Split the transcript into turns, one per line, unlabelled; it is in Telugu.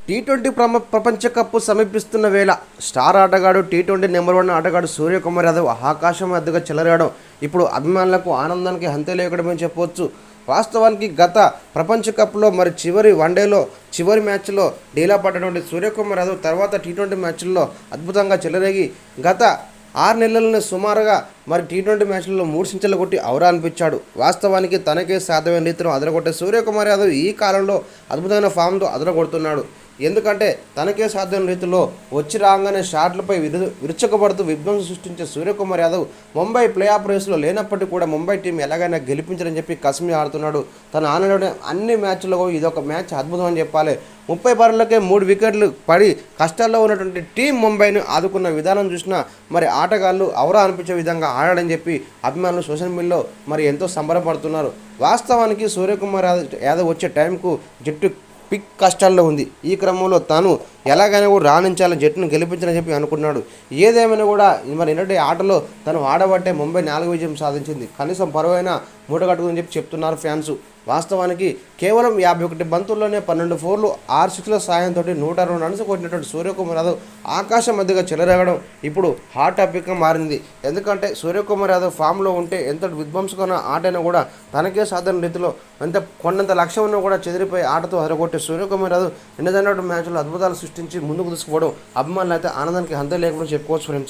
టీ20 ప్రపంచ కప్ సమీపిస్తున్న వేళ స్టార్ ఆటగాడు టీ20 నెంబర్ 1 ఆటగాడు సూర్యకుమార్ యాదవ్ ఆకాశం అద్దుగా చెలరేగడం ఇప్పుడు అభిమానులకు ఆనందానికి హంతే లేకడమని చెప్పవచ్చు. వాస్తవానికి గత ప్రపంచ కప్లో మరి చివరి వన్డేలో చివరి మ్యాచ్లో డీలా పడ్డటువంటి సూర్యకుమార్ యాదవ్ తర్వాత టీ20 మ్యాచ్ల్లో అద్భుతంగా చెలరేగి గత 6 నెలలను సుమారుగా మరి టీ20 మ్యాచ్లలో 3 సించలు కొట్టి ఔరా అనిపించాడు. వాస్తవానికి తనకే సాధ్యమైన రీతిలో అదరగొట్టే సూర్యకుమార్ యాదవ్ ఈ కాలంలో అద్భుతమైన ఫామ్తో అదరగొడుతున్నాడు. ఎందుకంటే తనకే సాధ్యమైన రీతిలో వచ్చి రాగానే షాట్లపై విరుచకబడుతూ విధ్వంసం సృష్టించే సూర్యకుమార్ యాదవ్ ముంబై ప్లే ఆఫ్ రేస్లో లేనప్పటికీ కూడా ముంబై టీం ఎలాగైనా గెలిపించారని చెప్పి కసిమి ఆడుతున్నాడు. తను ఆడిన అన్ని మ్యాచ్లలో ఇదొక మ్యాచ్ అద్భుతం అని చెప్పాలి. 30 బార్లకే 3 వికెట్లు పడి కష్టాల్లో ఉన్నటువంటి టీం ముంబైని ఆదుకున్న విధానం చూసినా మరి ఆటగాళ్ళు ఔరా అనిపించే విధంగా ఆడాడని చెప్పి అభిమానులు సోషల్ మీడియాలో మరి ఎంతో సంబరపడుతున్నారు. వాస్తవానికి సూర్యకుమార్ యాదవ్ వచ్చే టైంకు జట్టు పిక్ కష్టాల్లో ఉంది. ఈ క్రమంలో తాను ఎలాగైనా కూడా రాణించాలని జట్టును గెలిపించాలని చెప్పి అనుకున్నాడు. ఏదేమైనా కూడా మరి నిన్నటి ఆటలో తను ఆడబట్టే ముంబై 4 విజయం సాధించింది. కనీసం పరువైన మూట కట్టుకుందని చెప్పి చెప్తున్నారు ఫ్యాన్స్. వాస్తవానికి కేవలం 51 బంతుల్లోనే 12 4లు 6 6ల సాయంతో 102 రన్స్ కొట్టినటువంటి సూర్యకుమార్ యాదవ్ ఆకాశం మధ్యగా చెలరేగడం ఇప్పుడు హాట్ టాపిక్గా మారింది. ఎందుకంటే సూర్యకుమార్ యాదవ్ ఫామ్లో ఉంటే ఎంత విధ్వంసకమైన ఆటైనా కూడా తనకే సాధారణ రీతిలో ఎంత కొండంత లక్ష్యం ఉన్నా కూడా చెదిరిపోయి ఆటతో అదరగొట్టే సూర్యకుమార్ యాదవ్ నిన్న జరిగిన మ్యాచ్లో అద్భుతాలు సృష్టించి ముందుకు తీసుకుపోవడం అభిమానులు అయితే ఆనందానికి హంతే లేకుండా చెప్పుకోవచ్చు ఫ్రెండ్స్.